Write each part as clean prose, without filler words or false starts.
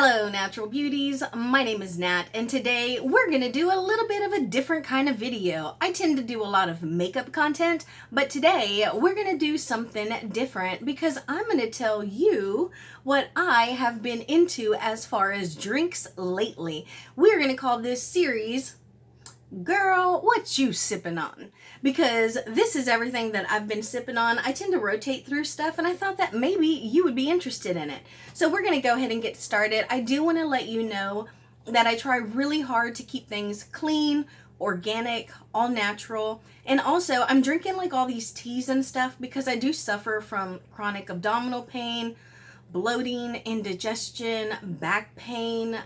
Hello natural beauties, my name is Nat and today we're going to do a little bit of a different kind of video. I tend to do a lot of makeup content, but today we're going to do something different because I'm going to tell you what I have been into as far as drinks lately. We're going to call this series Girl, what you sipping on? Because this is everything that I've been sipping on. I tend to rotate through stuff and I thought that maybe you would be interested in it. So we're going to go ahead and get started. I do want to let you know that I try really hard to keep things clean, organic, all natural. And also I'm drinking like all these teas and stuff because I do suffer from chronic abdominal pain, bloating, indigestion, back pain,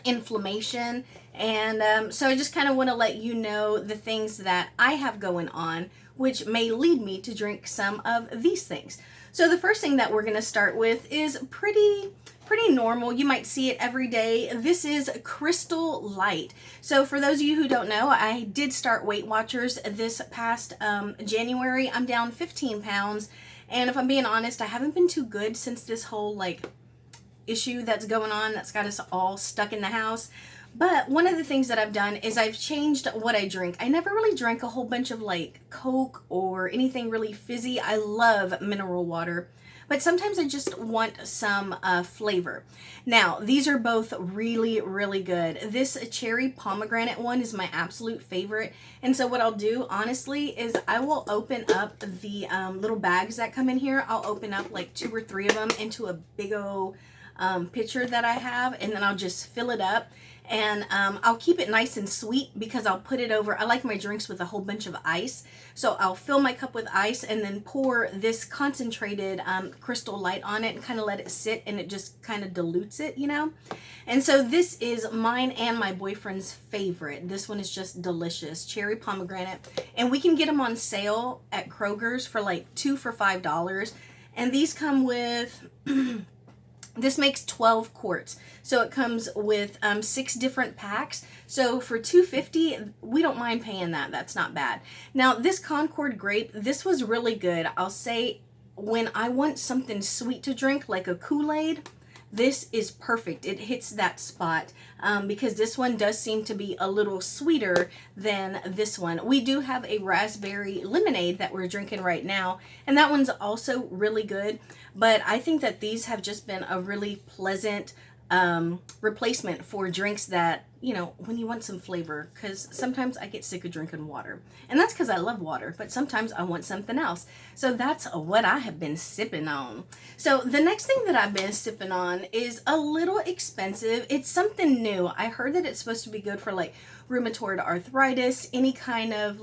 inflammation, and so I just kind of want to let you know the things that I have going on, which may lead me to drink some of these things. So the first thing that we're going to start with is pretty normal. You might see it every day. This is Crystal Light. So for those of you who don't know, I did start Weight Watchers this past January. I'm down 15 pounds, and if I'm being honest, I haven't been too good since this whole issue that's going on that's got us all stuck in the house. But one of the things that I've done is I've changed what I drink. I never really drank a whole bunch of Coke or anything really fizzy. I love mineral water, but sometimes I just want some flavor. Now, these are both really good. This cherry pomegranate one is my absolute favorite. And so what I'll do, honestly, is I will open up the little bags that come in here. I'll open up like 2 or 3 of them into a big old pitcher that I have, and then I'll just fill it up, and I'll keep it nice and sweet because I'll put it over. I like my drinks with a whole bunch of ice, so I'll fill my cup with ice and then pour this concentrated Crystal Light on it and kind of let it sit, and it just kind of dilutes it, you know. And so this is mine and my boyfriend's favorite. This one is just delicious, cherry pomegranate, and we can get them on sale at Kroger's for like 2 for $5, and these come with this makes 12 quarts. So it comes with 6 different packs. So for $2.50, we don't mind paying that. That's not bad. Now, this Concord grape, this was really good. I'll say when I want something sweet to drink, like a Kool-Aid, this is perfect. It hits that spot because this one does seem to be a little sweeter than this one. We do have a raspberry lemonade that we're drinking right now, and that one's also really good. But I think that these have just been a really pleasant replacement for drinks that, you know, when you want some flavor, because sometimes I get sick of drinking water, and that's because I love water, but sometimes I want something else. So that's what I have been sipping on. So the next thing that I've been sipping on is a little expensive. It's something new. I heard that it's supposed to be good for rheumatoid arthritis, any kind of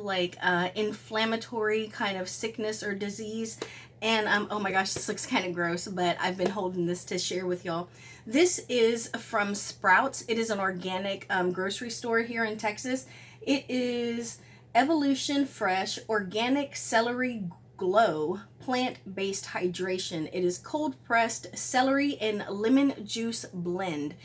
inflammatory kind of sickness or disease. And oh my gosh, this looks kind of gross, but I've been holding this to share with y'all. This is from Sprouts. It is an organic grocery store here in Texas. It is Evolution Fresh Organic Celery Glow Plant-Based Hydration. It is cold pressed celery and lemon juice blend.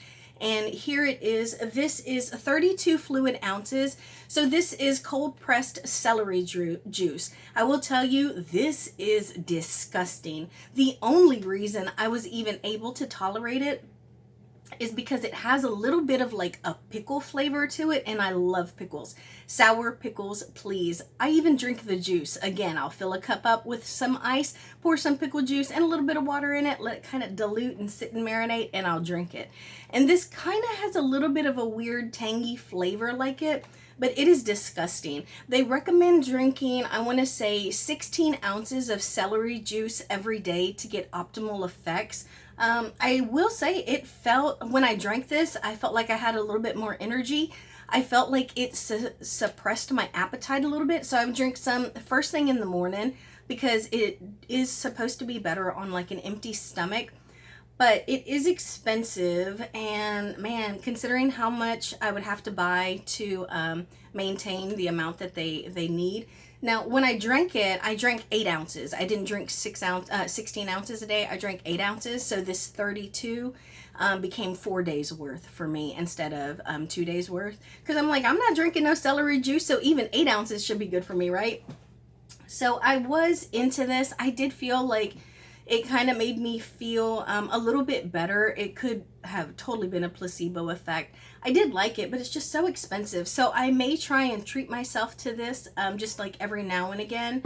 And here it is. This is 32 fluid ounces. So this is cold pressed celery juice. I will tell you, this is disgusting. The only reason I was even able to tolerate it is because it has a little bit of a pickle flavor to it, and I love pickles. Sour pickles, please. I even drink the juice. Again, I'll fill a cup up with some ice, pour some pickle juice and a little bit of water in it, let it kind of dilute and sit and marinate, and I'll drink it. And this kind of has a little bit of a weird tangy flavor like it, but it is disgusting. They recommend drinking, I want to say 16 ounces of celery juice every day to get optimal effects. I will say it felt, when I drank this, I felt like I had a little bit more energy. I felt like it suppressed my appetite a little bit. So I would drink some first thing in the morning because it is supposed to be better on an empty stomach. But it is expensive, and man, considering how much I would have to buy to maintain the amount that they need. Now, when I drank it, I drank 8 ounces. I didn't drink 16 ounces a day. I drank 8 ounces. So this 32 became 4 days worth for me instead of 2 days worth. Because I'm like, I'm not drinking no celery juice, so even 8 ounces should be good for me, right? So I was into this. I did feel like It kind of made me feel a little bit better. It could have totally been a placebo effect. I did like it, but it's just so expensive. So I may try and treat myself to this just like every now and again.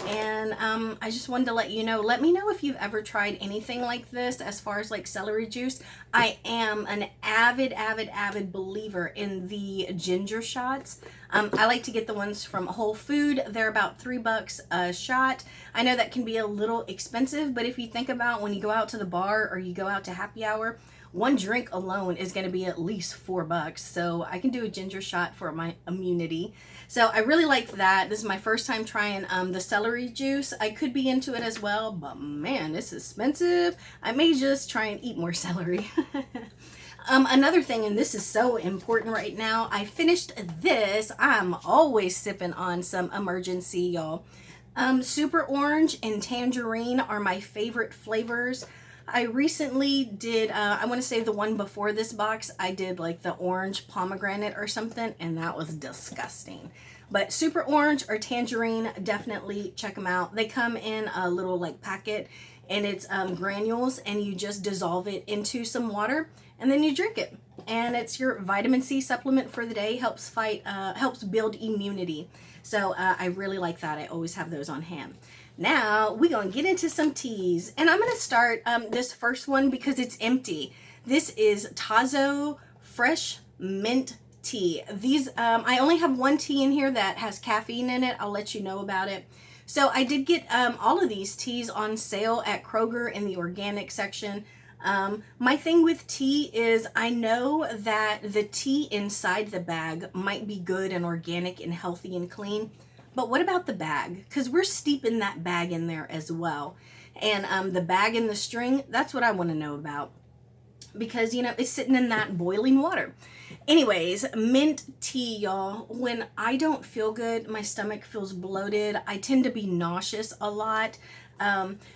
And I just wanted to let you know, let me know if you've ever tried anything like this as far as like celery juice. I am an avid believer in the ginger shots. I like to get the ones from Whole Food. They're about $3 a shot. I know that can be a little expensive, but if you think about when you go out to the bar or you go out to happy hour, one drink alone is going to be at least $4. So I can do a ginger shot for my immunity. So I really like that. This is my first time trying the celery juice. I could be into it as well, but man, it's expensive. I may just try and eat more celery. Another thing, and this is so important right now, I finished this. I'm always sipping on some emergency, y'all. Super orange and tangerine are my favorite flavors. I recently did, I want to say the one before this box, I did like the orange pomegranate or something, and that was disgusting. But super orange or tangerine, definitely check them out. They come in a little like packet, and it's granules, and you just dissolve it into some water, and then you drink it. And it's your vitamin C supplement for the day, helps build immunity. So I really like that. I always have those on hand. Now we're going to get into some teas, and I'm going to start this first one because it's empty. This is Tazo Fresh Mint Tea. These, I only have one tea in here that has caffeine in it. I'll let you know about it. So I did get all of these teas on sale at Kroger in the organic section. My thing with tea is I know that the tea inside the bag might be good and organic and healthy and clean, but what about the bag? Because we're steeping that bag in there as well. And the bag and the string, that's what I want to know about. Because, you know, it's sitting in that boiling water. Anyways, mint tea, y'all. When I don't feel good, my stomach feels bloated. I tend to be nauseous a lot.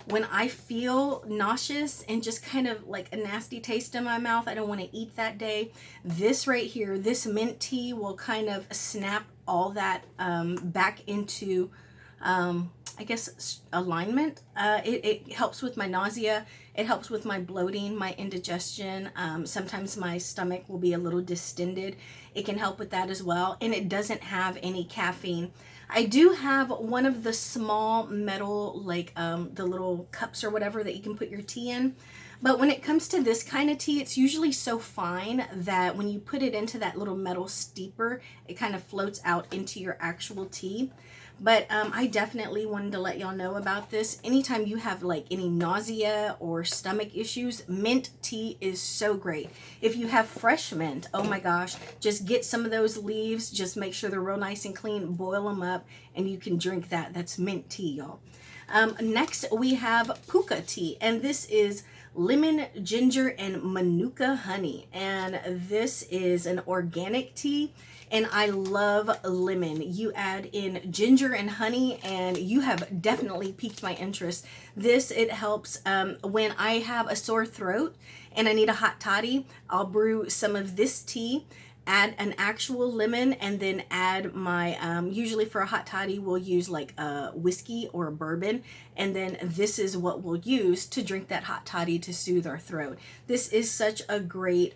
When I feel nauseous and just kind of like a nasty taste in my mouth, I don't want to eat that day. This right here, this mint tea will kind of snap all that back into, I guess, alignment. It helps with my nausea. It helps with my bloating, my indigestion. Sometimes my stomach will be a little distended. It can help with that as well. And it doesn't have any caffeine. I do have one of the small metal, like the little cups or whatever that you can put your tea in. But when it comes to this kind of tea, it's usually so fine that when you put it into that little metal steeper, it kind of floats out into your actual tea. But I definitely wanted to let y'all know about this. Anytime you have like any nausea or stomach issues, mint tea is so great. If you have fresh mint, oh my gosh, just get some of those leaves, just make sure they're real nice and clean, boil them up, and you can drink that. That's mint tea, y'all. Next, we have Puka Tea, and this is lemon, ginger, and manuka honey. And this is an organic tea, and I love lemon. You add in ginger and honey, and you have definitely piqued my interest. This, it helps when I have a sore throat and I need a hot toddy. I'll brew some of this tea, add an actual lemon, and then add my, usually for a hot toddy, we'll use like a whiskey or a bourbon. And then this is what we'll use to drink that hot toddy to soothe our throat. This is such a great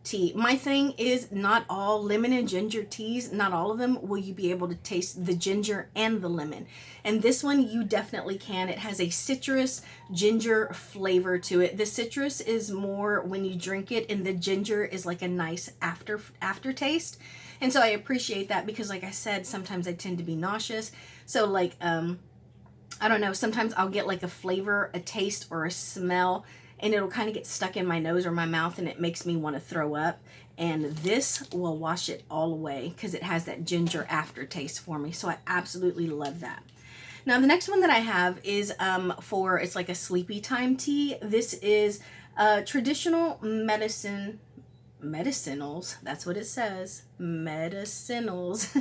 tea. My thing is not all lemon and ginger teas, not all of them will you be able to taste the ginger and the lemon. And this one you definitely can. It has a citrus ginger flavor to it. The citrus is more when you drink it, and the ginger is like a nice aftertaste. And so I appreciate that because like I said, sometimes I tend to be nauseous. So like, I don't know, sometimes I'll get like a flavor, a taste, or a smell, and it'll kind of get stuck in my nose or my mouth, and it makes me want to throw up. And this will wash it all away because it has that ginger aftertaste for me. So I absolutely love that. Now the next one that I have is it's like a sleepy time tea. This is traditional medicinals, that's what it says, medicinals,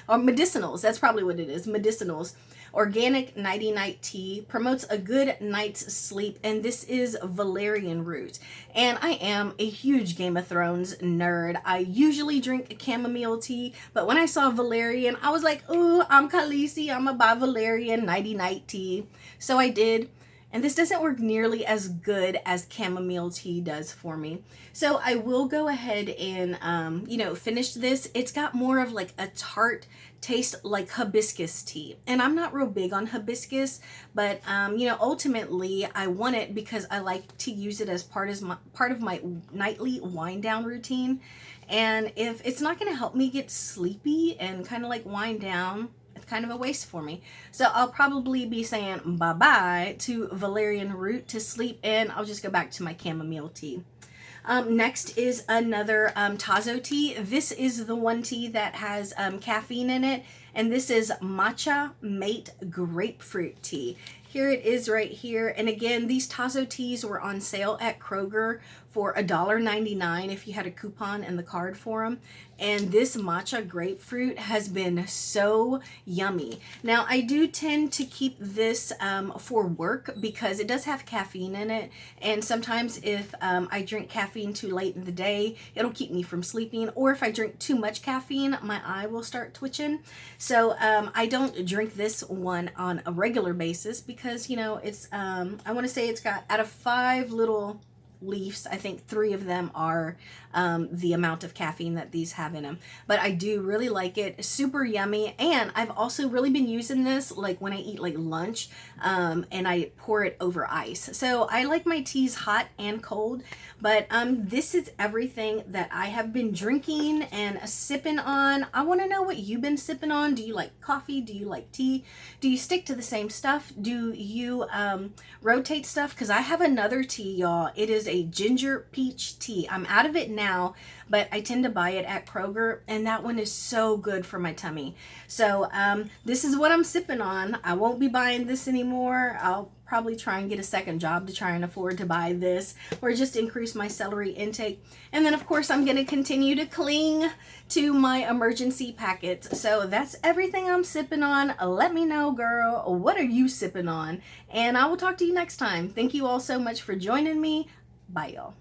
or medicinals, that's probably what it is, medicinals. Organic nighty-night tea, promotes a good night's sleep, and this is Valerian Root. And I am a huge Game of Thrones nerd. I usually drink chamomile tea, but when I saw Valerian, I was like, ooh, I'm Khaleesi, I'm gonna buy Valerian nighty-night tea. So I did. And this doesn't work nearly as good as chamomile tea does for me. So I will go ahead and, finish this. It's got more of like a tart taste, like hibiscus tea. And I'm not real big on hibiscus, but, ultimately I want it because I like to use it as part of my nightly wind down routine. And if it's not going to help me get sleepy and kind of like wind down, it's kind of a waste for me. So I'll probably be saying bye-bye to Valerian Root to sleep, and I'll just go back to my chamomile tea. Next is another Tazo tea. This is the one tea that has caffeine in it, and this is Matcha Mate Grapefruit Tea. Here it is right here. And again, these Tazo teas were on sale at Kroger for $1.99 if you had a coupon and the card for them. And this matcha grapefruit has been so yummy. Now, I do tend to keep this for work because it does have caffeine in it. And sometimes if I drink caffeine too late in the day, it'll keep me from sleeping. Or if I drink too much caffeine, my eye will start twitching. So I don't drink this one on a regular basis because, it's, I want to say it's got, out of 5 little leaves, I think 3 of them are the amount of caffeine that these have in them. But I do really like it. It's super yummy. And I've also really been using this like when I eat like lunch, and I pour it over ice. So I like my teas hot and cold. But this is everything that I have been drinking and sipping on. I want to know what you've been sipping on. Do you like coffee? Do you like tea? Do you stick to the same stuff? Do you rotate stuff? Because I have another tea, y'all. It is a ginger peach tea. I'm out of it now, but I tend to buy it at Kroger, and that one is so good for my tummy. So this is what I'm sipping on. I won't be buying this anymore. I'll probably try and get a second job to try and afford to buy this, or just increase my celery intake. And then of course I'm going to continue to cling to my emergency packets. So that's everything I'm sipping on. Let me know, girl, what are you sipping on? And I will talk to you next time. Thank you all so much for joining me. Bye, y'all.